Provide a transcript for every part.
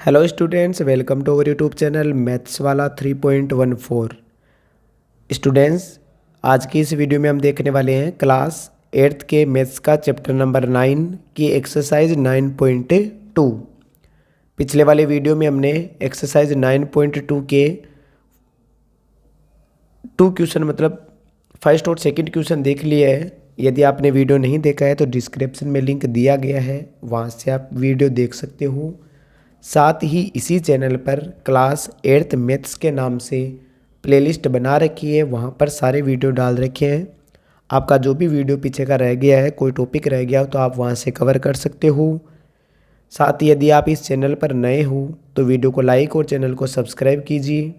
Hello students, welcome to our YouTube channel maths वाला 3.14। Students, आज की इस वीडियो में हम देखने वाले हैं क्लास 8th के मैथ्स का चैप्टर नंबर 9 की एक्सरसाइज 9.2। पिछले वाले वीडियो में हमने एक्सरसाइज 9.2 के 2 क्वेश्चन मतलब फर्स्ट और सेकंड क्वेश्चन देख लिए है। यदि आपने वीडियो नहीं देखा है तो डिस्क्रिप्शन में लिंक दिया गया है, वहाँ से आप वीडियो देख सकते हो। साथ ही इसी चैनल पर क्लास 8th मैथ्स के नाम से प्लेलिस्ट बना रखी है, वहाँ पर सारे वीडियो डाल रखे हैं। आपका जो भी वीडियो पीछे का रह गया है, कोई टॉपिक रह गया हो तो आप वहाँ से कवर कर सकते हो। साथ ही यदि आप इस चैनल पर नए हो तो वीडियो को लाइक और चैनल को सब्सक्राइब कीजिए,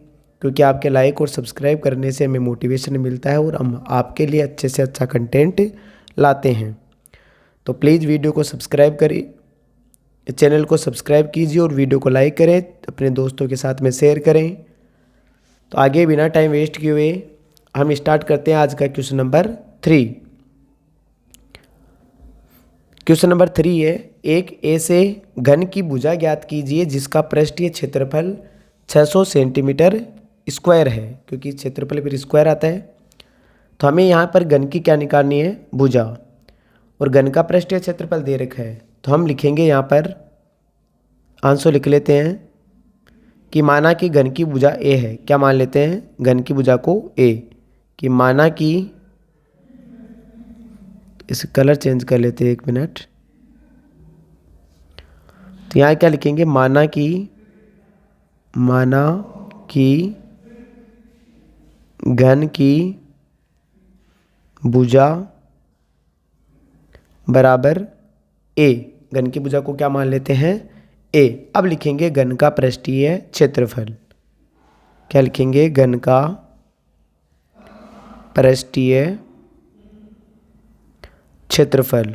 क्योंकि आपके लाइक और सब्सक्राइब करने से हमें मोटिवेशन मिलता है और हम आपके लिए अच्छे से अच्छा कंटेंट लाते हैं। तो प्लीज़ वीडियो को सब्सक्राइब करें, चैनल को सब्सक्राइब कीजिए और वीडियो को लाइक करें, अपने दोस्तों के साथ में शेयर करें। तो आगे बिना टाइम वेस्ट किए हुए हम स्टार्ट करते हैं आज का क्वेश्चन नंबर 3। क्वेश्चन नंबर 3 है, एक ऐसे घन की भुजा ज्ञात कीजिए जिसका पृष्ठीय क्षेत्रफल 600 सेंटीमीटर स्क्वायर है, क्योंकि क्षेत्रफल फिर स्क्वायर आता है। तो हमें यहाँ पर घन की क्या निकालनी है, भुजा, और घन का पृष्ठीय क्षेत्रफल दे रखा है। तो हम लिखेंगे यहाँ पर आंसर लिख लेते हैं कि माना कि घन की भुजा ए है। क्या मान लेते हैं, घन की भुजा को ए, कि माना कि इस कलर चेंज कर लेते हैं, 1 मिनट। तो यहाँ क्या लिखेंगे, माना कि घन की भुजा बराबर ए। घन की भुजा को क्या मान लेते हैं, ए। अब लिखेंगे घन का पृष्ठीय क्षेत्रफल। क्या लिखेंगे, घन का पृष्ठीय क्षेत्रफल।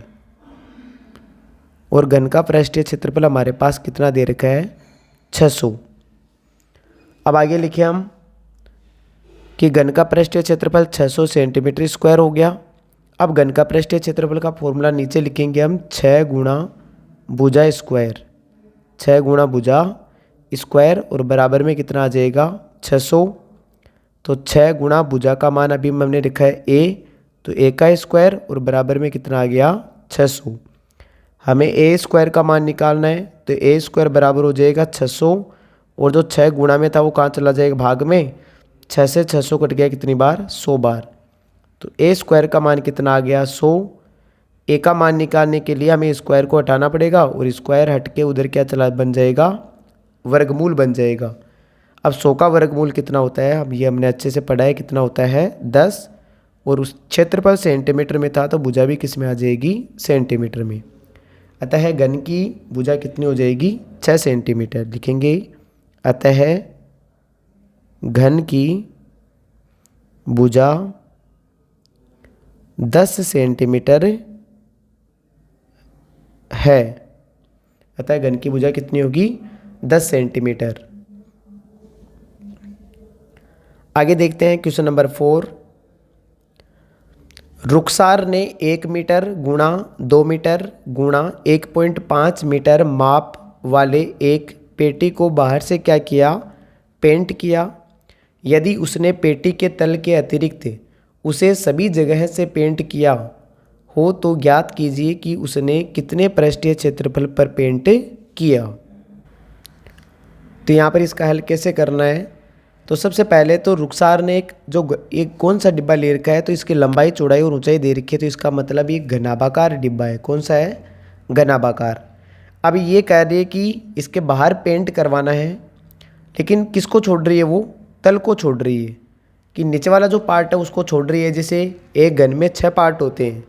और घन का पृष्ठीय क्षेत्रफल हमारे पास कितना दे रखा है, 600। अब आगे लिखे हम कि घन का पृष्ठीय क्षेत्रफल 600 सेंटीमीटर स्क्वायर हो गया। अब घन का पृष्ठीय क्षेत्रफल का फॉर्मूला नीचे लिखेंगे हम, 6 गुणा भुजा स्क्वायर, 6 गुणा भुजा स्क्वायर, और बराबर में कितना आ जाएगा, 600। तो 6 गुणा भुजा का मान अभी हमने लिखा है ए, तो ए का स्क्वायर और बराबर में कितना आ गया, 600। हमें ए स्क्वायर का मान निकालना है, तो ए स्क्वायर बराबर हो जाएगा 600, और जो 6 गुणा में था वो कहाँ चला जाएगा, भाग में। 6 से 600 कट गया कितनी बार, 100 बार। तो ए स्क्वायर का मान कितना आ गया, 100। ए का मान निकालने के लिए हमें स्क्वायर को हटाना पड़ेगा, और स्क्वायर हट के उधर क्या चला बन जाएगा, वर्गमूल बन जाएगा। अब 100 का वर्गमूल कितना होता है, अब ये हमने अच्छे से पढ़ा है, कितना होता है, 10। और उस क्षेत्रफल सेंटीमीटर में था तो भुजा भी किस में आ जाएगी, सेंटीमीटर में। अतः घन की भुजा कितनी हो जाएगी, 6 सेंटीमीटर लिखेंगे। अतः घन की भुजा 10 सेंटीमीटर है। अतः घन की भुजा कितनी होगी, 10 सेंटीमीटर। आगे देखते हैं क्वेश्चन नंबर 4। रुखसार ने 1 मीटर गुणा 2 मीटर गुणा 1.5 मीटर माप वाले एक पेटी को बाहर से क्या किया, पेंट किया। यदि उसने पेटी के तल के अतिरिक्त उसे सभी जगह से पेंट किया हो तो ज्ञात कीजिए कि उसने कितने पृष्ठीय क्षेत्रफल पर पेंट किया। तो यहाँ पर इसका हल कैसे करना है, तो सबसे पहले तो रुखसार ने एक कौन सा डिब्बा ले रखा है, तो इसकी लंबाई चौड़ाई और ऊंचाई दे रखी है, तो इसका मतलब ये घनाभाकार डिब्बा है। कौन सा है, घनाभाकार। अब ये कह रही है कि इसके बाहर पेंट करवाना है, लेकिन किसको छोड़ रही है, वो तल को छोड़ रही है, कि नीचे वाला जो पार्ट है उसको छोड़ रही है। जैसे एक घन में 6 पार्ट होते हैं,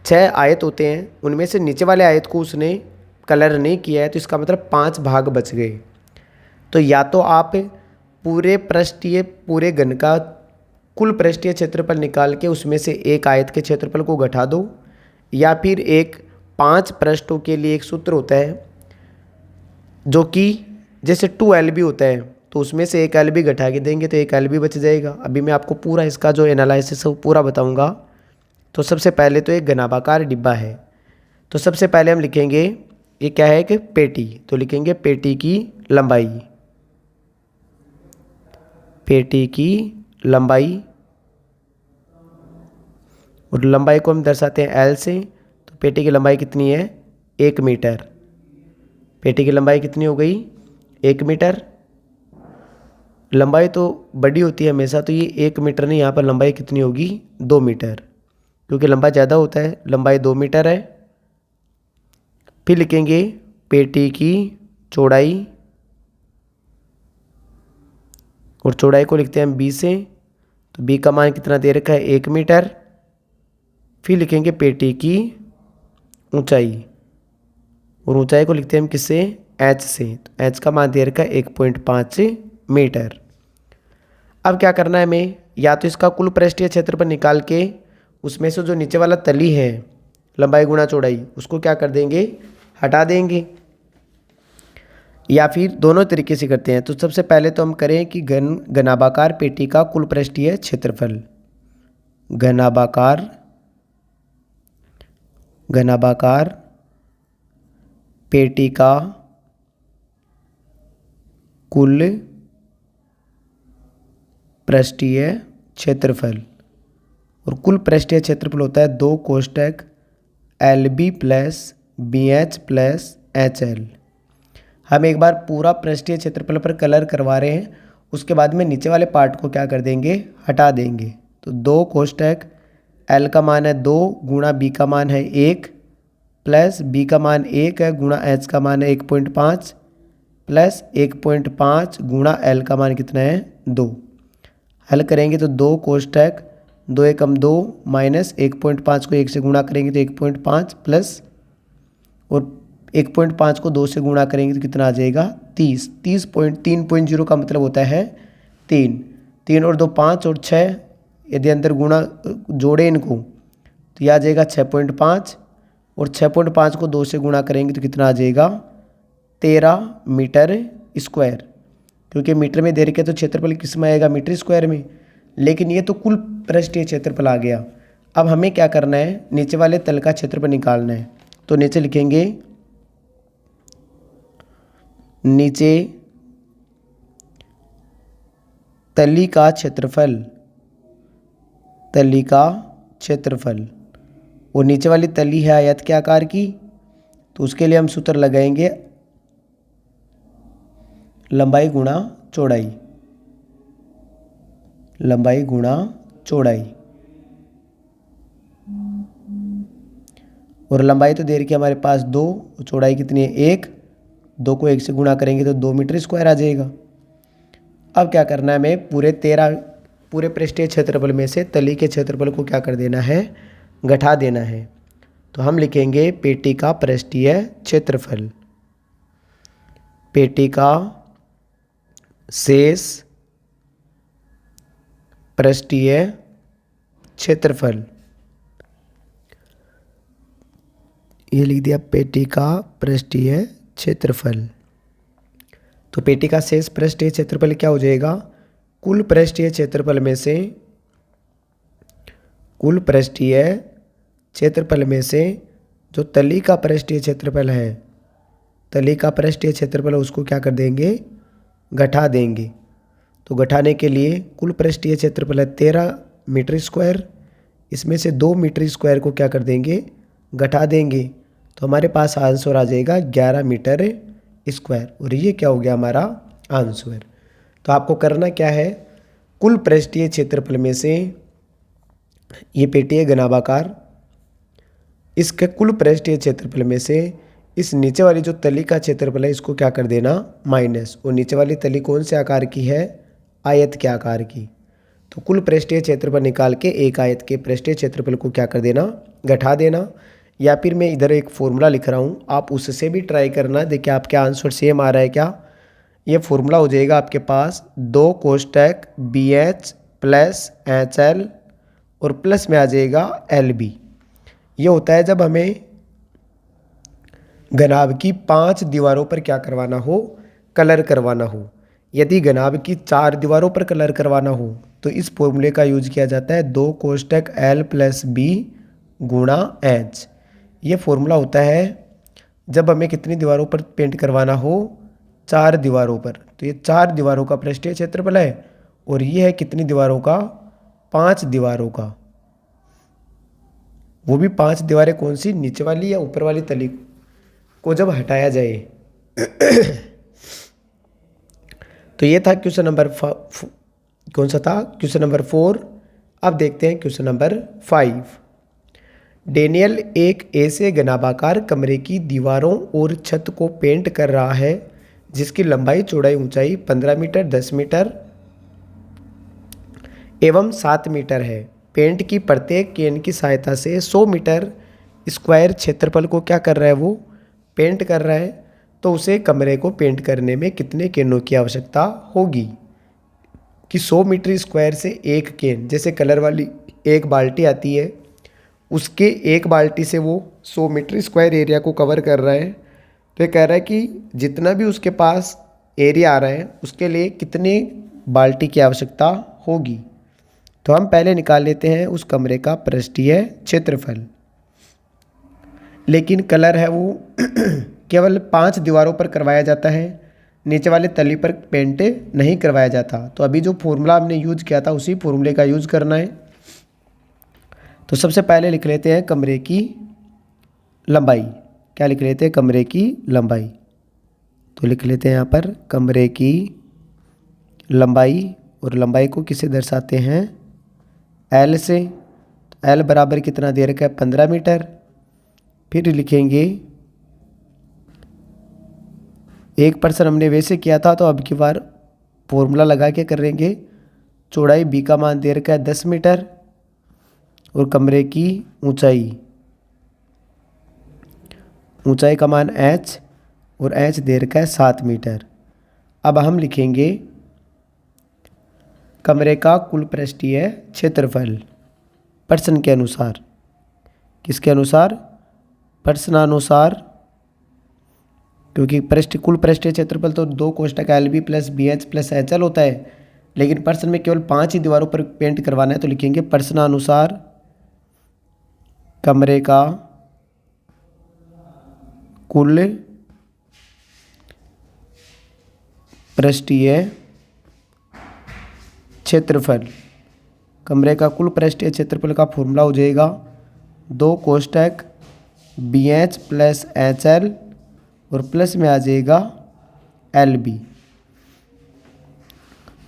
6 आयत होते हैं, उनमें से नीचे वाले आयत को उसने कलर नहीं किया है, तो इसका मतलब 5 भाग बच गए। तो या तो आप पूरे घन का कुल पृष्ठीय क्षेत्रफल निकाल के उसमें से एक आयत के क्षेत्रफल को घटा दो, या फिर एक 5 पृष्ठों के लिए एक सूत्र होता है जो कि जैसे 2LB होता है, तो उसमें से एक LB घटा के देंगे तो एक LB बच जाएगा। अभी मैं आपको पूरा इसका जो एनालिसिस है पूरा बताऊंगा। तो सबसे पहले तो एक घनाभाकार डिब्बा है, तो सबसे पहले हम लिखेंगे ये क्या है कि पेटी, तो लिखेंगे पेटी की लंबाई, पेटी की लंबाई। और लंबाई को हम दर्शाते हैं एल से, तो पेटी की लंबाई कितनी है 1 मीटर। पेटी की लंबाई कितनी हो गई 1 मीटर। लंबाई तो बड़ी होती है हमेशा, तो ये 1 मीटर नहीं, यहाँ पर लंबाई कितनी होगी 2 मीटर, क्योंकि लंबा ज़्यादा होता है, लंबाई 2 मीटर है। फिर लिखेंगे पेटी की चौड़ाई, और चौड़ाई को लिखते हैं हम बी से, तो बी का मान कितना दे रखा है 1 मीटर। फिर लिखेंगे पेटी की ऊंचाई, और ऊंचाई को लिखते हैं हम किससे एच से, तो एच का मान दे रखा है 1.5 मीटर। अब क्या करना है हमें, या तो इसका कुल पृष्ठीय क्षेत्रफल निकाल के उसमें से जो नीचे वाला तली है लंबाई गुणा चौड़ाई, उसको क्या कर देंगे हटा देंगे, या फिर दोनों तरीके से करते हैं। तो सबसे पहले तो हम करें कि घनाभाकार पेटी का कुल पृष्ठीय क्षेत्रफल, घनाभाकार पेटी का कुल पृष्ठीय क्षेत्रफल, और कुल पृष्ठीय क्षेत्रफल होता है 2 कोष्टक LB plus BH plus HL। हम एक बार पूरा पृष्ठीय क्षेत्रफल पर कलर करवा रहे हैं, उसके बाद में नीचे वाले पार्ट को क्या कर देंगे हटा देंगे। तो 2 कोष्टक L का मान है 2 गुणा B का मान है 1 प्लस B का मान 1 है गुणा H का मान है 1.5 प्लस 1.5 गुणा L का मान कितना है 2। हल करेंगे तो 2 कोष्टक 2 एकम 2 माइनस 1.5 को 1 से गुणा करेंगे तो 1.5 प्लस, और 1.5 को 2 से गुणा करेंगे तो कितना आ जाएगा 30। 3.0 का मतलब होता है 3। 3 और 2 5 और 6, यदि अंदर गुणा जोड़े इनको तो यह आ जाएगा 6.5, और 6.5 को 2 से गुणा करेंगे तो कितना आ जाएगा 13 मीटर स्क्वायर, क्योंकि मीटर में दे रखे तो क्षेत्रफल किस में आएगा मीटर स्क्वायर में, लेकिन ये तो कुल पृष्ठीय क्षेत्रफल आ गया। अब हमें क्या करना है नीचे वाले तल का क्षेत्रफल निकालना है, तो नीचे लिखेंगे नीचे तली का क्षेत्रफल, तली का क्षेत्रफल, और नीचे वाली तली है आयत के आकार की, तो उसके लिए हम सूत्र लगाएंगे लंबाई गुणा चौड़ाई, लंबाई गुणा चौड़ाई। और लंबाई तो दे रखी है हमारे पास 2, चौड़ाई कितनी है 1, 2 को 1 से गुणा करेंगे तो 2 मीटर स्क्वायर आ जाएगा। अब क्या करना है हमें पूरे पृष्ठीय क्षेत्रफल में से तली के क्षेत्रफल को क्या कर देना है घटा देना है। तो हम लिखेंगे पेटी का पृष्ठीय क्षेत्रफल, पेटी का शेष पृष्ठीय क्षेत्रफल, ये लिख दिया पेटी का पृष्ठीय क्षेत्रफल। तो पेटी का शेष पृष्ठीय क्षेत्रफल क्या हो जाएगा, कुल पृष्ठीय क्षेत्रफल में से, कुल पृष्ठीय क्षेत्रफल में से जो तली का पृष्ठीय क्षेत्रफल है, तली का पृष्ठीय क्षेत्रफल उसको क्या कर देंगे घटा देंगे। तो घटाने के लिए कुल पृष्ठीय क्षेत्रफल है 13 मीटर स्क्वायर, इसमें से 2 मीटर स्क्वायर को क्या कर देंगे घटा देंगे, तो हमारे पास आंसर आ जाएगा 11 मीटर स्क्वायर, और ये क्या हो गया हमारा आंसर। तो आपको करना क्या है, कुल पृष्ठीय क्षेत्रफल में से, ये पेटी है घनाभाकार, इसके कुल पृष्ठीय क्षेत्रफल में से इस नीचे वाली जो तली का क्षेत्रफल है इसको क्या कर देना माइनस, और नीचे वाली तली कौन से आकार की है आयत के आकार की। तो कुल पृष्ठीय क्षेत्रफल निकाल के एक आयत के पृष्ठीय क्षेत्रफल को क्या कर देना घटा देना, या फिर मैं इधर एक फॉर्मूला लिख रहा हूँ, आप उससे भी ट्राई करना, देखिए आपके आंसर सेम आ रहा है क्या। ये फॉर्मूला हो जाएगा आपके पास 2 कोष्टक BH प्लस HL और प्लस में आ जाएगा LB। ये होता है जब हमें घनाभ की 5 दीवारों पर क्या करवाना हो कलर करवाना हो। यदि घनाभ की 4 दीवारों पर कलर करवाना हो तो इस फॉर्मूले का यूज किया जाता है 2 कोष्टक L प्लस B गुणा H। ये फॉर्मूला होता है जब हमें कितनी दीवारों पर पेंट करवाना हो, 4 दीवारों पर। तो ये 4 दीवारों का पृष्ठीय क्षेत्रफल है और ये है कितनी दीवारों का, 5 दीवारों का। वो भी 5 दीवारें कौन सी, नीचे वाली या ऊपर वाली तली को जब हटाया जाए। तो ये था क्वेश्चन नंबर कौन सा था, क्वेश्चन नंबर 4। अब देखते हैं क्वेश्चन नंबर 5। डेनियल एक ऐसे घनाभाकार कमरे की दीवारों और छत को पेंट कर रहा है जिसकी लंबाई चौड़ाई ऊंचाई 15 मीटर, 10 मीटर एवं 7 मीटर है। पेंट की प्रत्येक केन की सहायता से 100 मीटर स्क्वायर क्षेत्रफल को क्या कर रहा है, वो पेंट कर रहा है। तो उसे कमरे को पेंट करने में कितने केनों की आवश्यकता होगी। कि 100 मीटर स्क्वायर से एक केन, जैसे कलर वाली एक बाल्टी आती है, उसके एक बाल्टी से वो 100 मीटर स्क्वायर एरिया को कवर कर रहा है। तो ये कह रहा है कि जितना भी उसके पास एरिया आ रहा है उसके लिए कितनी बाल्टी की आवश्यकता होगी। तो हम पहले निकाल लेते हैं उस कमरे का पृष्ठीय क्षेत्रफल। लेकिन कलर है वो केवल 5 दीवारों पर करवाया जाता है, नीचे वाले तली पर पेंट नहीं करवाया जाता। तो अभी जो फॉर्मूला हमने यूज किया था उसी फॉर्मूले का यूज करना है। तो सबसे पहले लिख लेते हैं कमरे की लंबाई। क्या लिख लेते हैं, कमरे की लंबाई। तो लिख लेते हैं यहाँ पर कमरे की लंबाई, और लंबाई को किससे दर्शाते हैं, एल से। एल बराबर कितना दे रखा है, 15 मीटर। फिर लिखेंगे 1% हमने वैसे किया था, तो अब की बार फॉर्मूला लगा के करेंगे। चौड़ाई बी का मान दे रखा है 10 मीटर और कमरे की ऊंचाई का मान h, और h दे रखा है 7 मीटर। अब हम लिखेंगे कमरे का कुल पृष्ठीय क्षेत्रफल प्रश्न के अनुसार। किसके अनुसार, प्रश्नानुसार। क्योंकि कुल पृष्ठीय क्षेत्रफल तो 2 कोष्टक LB plus BH plus HL होता है, लेकिन प्रश्न में केवल 5 ही दीवारों पर पेंट करवाना है। तो लिखेंगे प्रश्नानुसार कमरे का कुल पृष्ठीय क्षेत्रफल। कमरे का कुल पृष्ठीय क्षेत्रफल का फॉर्मूला हो जाएगा 2 कोष्टक BH प्लस HL और प्लस में आ जाएगा LB।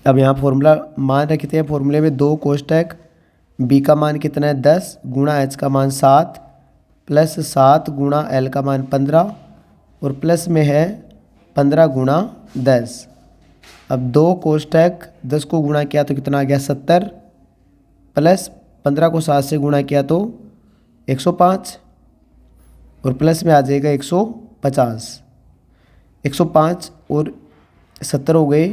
अब यहाँ फॉर्मूला मान रखते हैं। फॉर्मूले में 2 कोष्टक B का मान कितना है, 10 गुणा H का मान 7 प्लस 7 गुणा L का मान 15 और प्लस में है 15 गुणा 10। अब 2 कोष्टक 10 को गुणा किया तो कितना आ गया, 70 प्लस 15 को 7 से गुणा किया तो 105 और प्लस में आ जाएगा 150। 105 और 70 हो गए,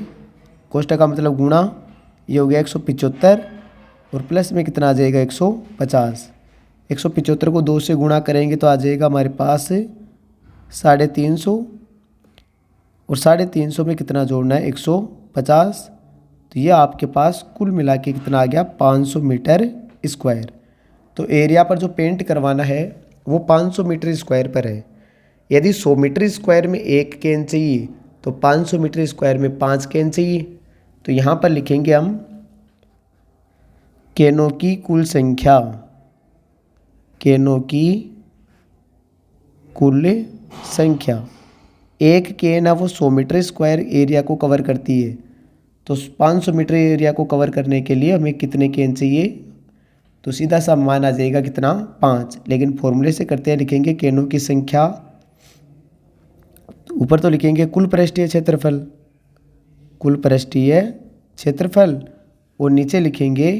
कोष्टक का मतलब गुणा, ये हो गया 175 और प्लस में कितना आ जाएगा 150। 175 को 2 से गुणा करेंगे तो आ जाएगा हमारे पास 350 और 350 में कितना जोड़ना है, 150। तो ये आपके पास कुल मिला के कितना आ गया, 500 मीटर स्क्वायर। तो एरिया पर जो पेंट करवाना है वो 500 मीटर स्क्वायर पर है। यदि 100 मीटर स्क्वायर में 1 केन चाहिए तो 500 मीटर स्क्वायर में 5 केन चाहिए। तो यहाँ पर लिखेंगे हम केनों की कुल संख्या, केनों की कुल संख्या। एक केन है वो 100 मीटर स्क्वायर एरिया को कवर करती है, तो 500 मीटर एरिया को कवर करने के लिए हमें कितने केन चाहिए। तो सीधा सा मान आ जाएगा कितना, 5। लेकिन फॉर्मूले से करते हैं, लिखेंगे केनों की संख्या, ऊपर तो लिखेंगे कुल पृष्ठीय क्षेत्रफल, कुल पृष्ठीय क्षेत्रफल, और नीचे लिखेंगे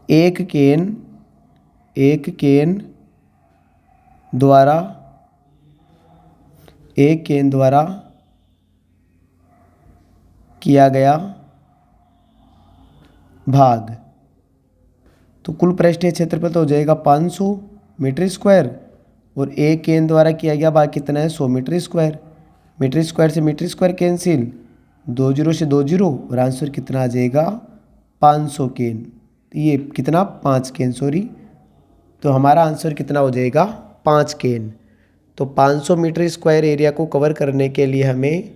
एक केन द्वारा किया गया भाग। तो कुल पृष्ठीय क्षेत्रफल तो हो जाएगा 500 मीटर स्क्वायर और एक केन द्वारा किया गया भाग कितना है, 100 मीटर स्क्वायर। मीटर स्क्वायर से मीटर स्क्वायर कैंसिल, 2 जीरो से 2 जीरो और आंसर कितना आ जाएगा, 500 केन। ये कितना, 5 केन, सॉरी तो हमारा आंसर कितना हो जाएगा 5 केन। तो 500 मीटर स्क्वायर एरिया को कवर करने के लिए हमें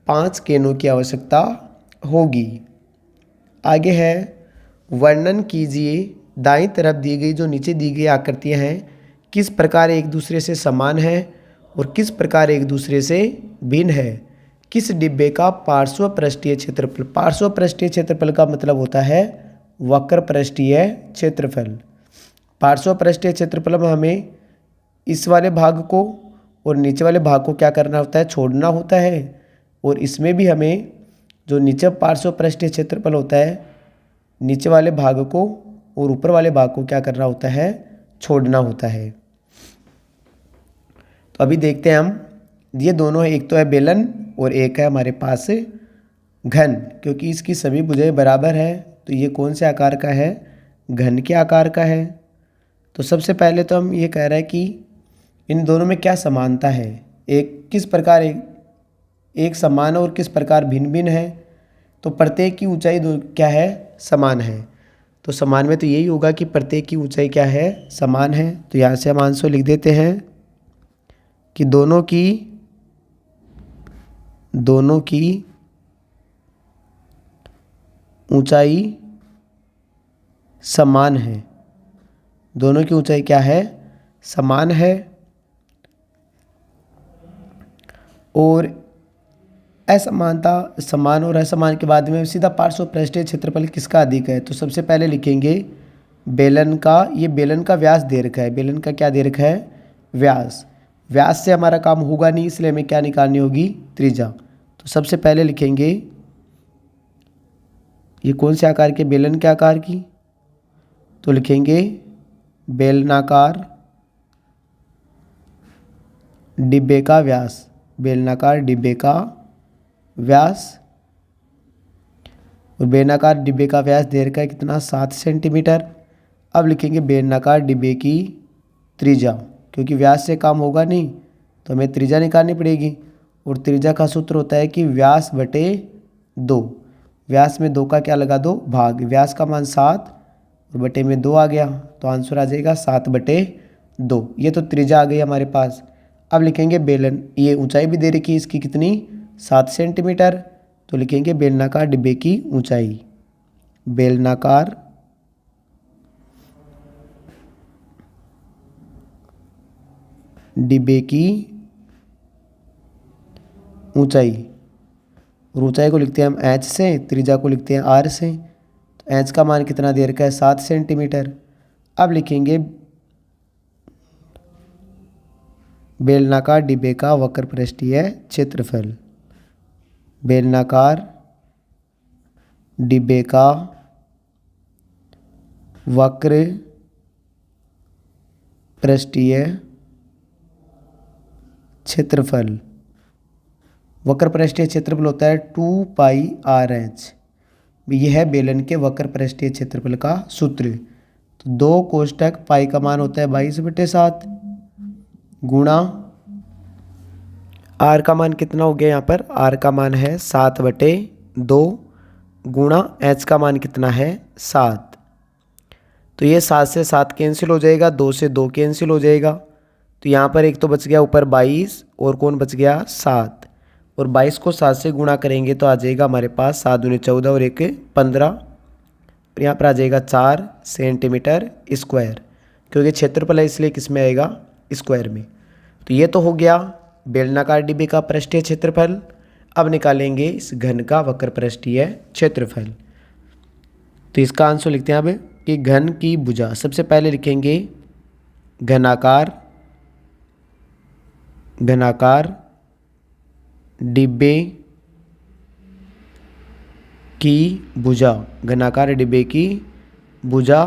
5 केनों की आवश्यकता होगी। आगे है वर्णन कीजिए दाईं तरफ दी गई जो नीचे दी गई आकृतियाँ हैं किस प्रकार एक दूसरे से समान है और किस प्रकार एक दूसरे से भिन्न है। किस डिब्बे का पार्श्व पृष्ठीय क्षेत्रफल, पार्श्व पृष्ठीय क्षेत्रफल का मतलब होता है वक्र पृष्ठीय क्षेत्रफल। पार्श्व पृष्ठीय क्षेत्रफल में हमें इस वाले भाग को और नीचे वाले भाग को क्या करना होता है, छोड़ना होता है। और इसमें भी हमें जो नीचे पार्श्व पृष्ठीय क्षेत्रफल होता है नीचे वाले भाग को और ऊपर वाले भाग को क्या करना होता है, छोड़ना होता है। तो अभी देखते हैं हम, ये दोनों है, एक तो है बेलन और एक है हमारे पास घन। क्योंकि इसकी सभी भुजाएं बराबर है तो ये कौन से आकार का है, घन के आकार का है। तो सबसे पहले तो हम ये कह रहे हैं कि इन दोनों में क्या समानता है, एक किस प्रकार एक समान और किस प्रकार भिन्न भिन्न है। तो प्रत्येक की ऊंचाई क्या है, समान है। तो समान में तो यही होगा कि प्रत्येक की ऊंचाई क्या है, समान है। तो यहाँ से हम आंसर लिख देते हैं कि दोनों की ऊंचाई समान है। दोनों की ऊंचाई क्या है, समान है। और असमानता, समान और असमान के बाद में सीधा पार्श्व पृष्ठीय क्षेत्रफल किसका अधिक है। तो सबसे पहले लिखेंगे बेलन का, ये बेलन का व्यास दे रखा है। बेलन का क्या दे रखा है, व्यास। व्यास से हमारा काम होगा नहीं, इसलिए हमें क्या निकालनी होगी, त्रिज्या। तो सबसे पहले लिखेंगे ये कौन से आकार के, बेलन के आकार की। तो लिखेंगे बेलनाकार डिब्बे का व्यास, बेलनाकार डिब्बे का व्यास। और बेलनाकार डिब्बे का व्यास दे रखा है कितना, 7 सेंटीमीटर। अब लिखेंगे बेलनाकार डिब्बे की त्रिज्या, क्योंकि व्यास से काम होगा नहीं तो हमें त्रिज्या निकालनी पड़ेगी। और त्रिज्या का सूत्र होता है कि व्यास बटे 2। व्यास में 2 का क्या लगा दो, भाग। व्यास का मान 7 और बटे में 2 आ गया, तो आंसर आ जाएगा 7/2। ये तो त्रिज्या आ गई हमारे पास। अब लिखेंगे बेलन, ये ऊंचाई भी दे रखी है इसकी कितनी, 7 सेंटीमीटर। तो लिखेंगे बेलनाकार डिब्बे की ऊंचाई, बेलनाकार डिब्बे की ऊंचाई। और ऊंचाई को लिखते हैं हम h से, त्रिज्या को लिखते हैं r से। तो h का मान कितना दे रखा है, 7 सेंटीमीटर। अब लिखेंगे बेलनाकार डिब्बे का वक्र पृष्ठीय क्षेत्रफल, बेलनाकार डिब्बे का वक्र पृष्ठीय क्षेत्रफल। वक्र पृष्ठीय क्षेत्रफल होता है 2πr/h। यह है बेलन के वक्र पृष्ठीय क्षेत्रफल का सूत्र। तो 2 कोष्टक पाई का मान होता है 22/7 गुणा आर का मान कितना हो गया, यहाँ पर आर का मान है 7/2 गुणा एच का मान कितना है 7। तो ये 7 से 7 कैंसिल हो जाएगा, 2 से 2 कैंसिल हो जाएगा। तो यहाँ पर एक तो बच गया ऊपर 22 और कौन बच गया 7। और 22 को 7 से गुणा करेंगे तो आ जाएगा हमारे पास 7 दूनी 14 और 1 15। और यहाँ पर आ जाएगा 4 सेंटीमीटर स्क्वायर, क्योंकि क्षेत्रफल है इसलिए किस में आएगा, स्क्वायर में। तो ये तो हो गया बेलनाकार डिब्बे का पृष्ठीय क्षेत्रफल। अब निकालेंगे इस घन का वक्र पृष्ठीय क्षेत्रफल। तो इसका आंसर लिखते हैं अब कि घन की भुजा। सबसे पहले लिखेंगे घनाकार डिब्बे की भुजा, घनाकार डिब्बे की भुजा।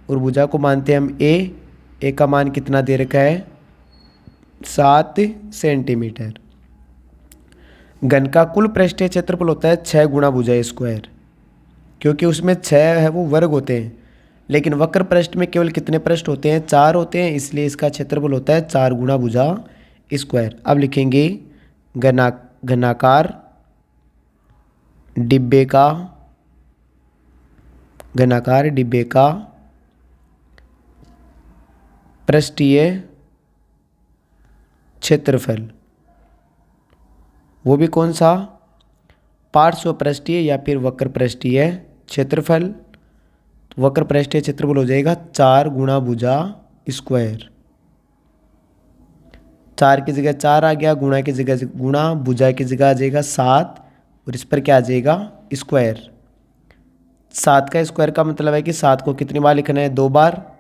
और भुजा को मानते हैं हम ए का मान कितना दे रखा है 7 सेंटीमीटर। घन का कुल पृष्ठीय क्षेत्रफल होता है 6 गुणा भुजा स्क्वायर, क्योंकि उसमें 6 है वो वर्ग होते हैं। लेकिन वक्र पृष्ठ में केवल कितने पृष्ठ होते हैं, 4 होते हैं, इसलिए इसका क्षेत्रफल होता है 4 गुणा भुजा स्क्वायर। अब लिखेंगे घनाकार डिब्बे का पृष्ठीय क्षेत्रफल, वो भी कौन सा, पार्श्व पृष्ठीय या फिर वक्र पृष्ठीय क्षेत्रफल। तो वक्र पृष्ठीय क्षेत्रफल हो जाएगा 4 गुणा भुजा स्क्वायर। 4 की जगह 4 आ गया, गुणा की जगह गुणा, भुजा की जगह आ जाएगा 7 और इस पर क्या आ जाएगा स्क्वायर। 7 का स्क्वायर का मतलब है कि 7 को कितनी बार लिखना है, 2 बार।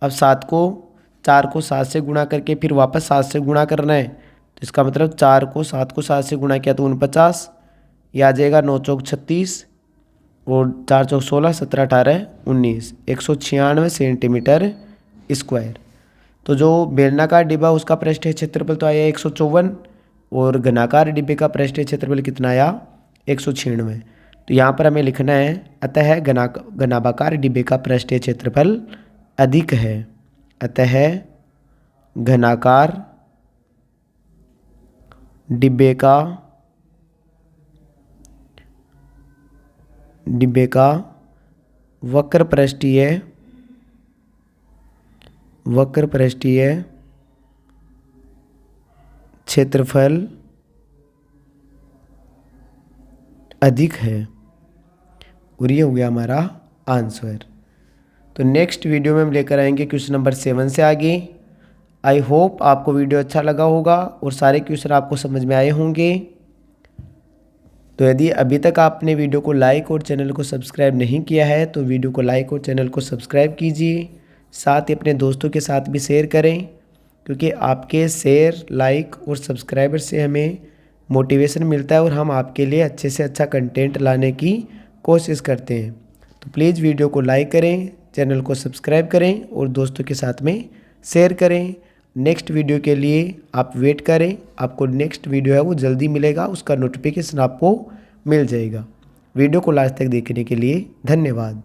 अब 4 को 7 से गुणा करके फिर वापस 7 से गुणा करना है, तो इसका मतलब 4 को 7 को 7 से गुणा किया तो 49, यह आ जाएगा 9 चौक 36 और 4 चौक 16, 17 18 19, 196 सेंटीमीटर स्क्वायर। तो जो बेलनाकार डिब्बा उसका पृष्ठीय क्षेत्रफल तो आया 154 और घनाकार डिब्बे का पृष्ठीय क्षेत्रफल कितना आया 196। तो यहाँ पर हमें लिखना है अतः घनाभाकार डिब्बे का पृष्ठीय क्षेत्रफल अधिक है। अतः घनाकार डिब्बे का वक्र पृष्ठीय क्षेत्रफल अधिक है। और ये हो गया हमारा आंसर। तो नेक्स्ट वीडियो में हम लेकर आएंगे क्वेश्चन नंबर 7 से आगे। आई होप आपको वीडियो अच्छा लगा होगा और सारे क्वेश्चन आपको समझ में आए होंगे। तो यदि अभी तक आपने वीडियो को लाइक और चैनल को सब्सक्राइब नहीं किया है तो वीडियो को लाइक और चैनल को सब्सक्राइब कीजिए, साथ ही अपने दोस्तों के साथ भी शेयर करें, क्योंकि आपके शेयर, लाइक और सब्सक्राइबर से हमें मोटिवेशन मिलता है और हम आपके लिए अच्छे से अच्छा कंटेंट लाने की कोशिश करते हैं। तो प्लीज़ वीडियो को लाइक करें, चैनल को सब्सक्राइब करें और दोस्तों के साथ में शेयर करें। नेक्स्ट वीडियो के लिए आप वेट करें, आपको नेक्स्ट वीडियो है वो जल्दी मिलेगा, उसका नोटिफिकेशन आपको मिल जाएगा। वीडियो को लास्ट तक देखने के लिए धन्यवाद।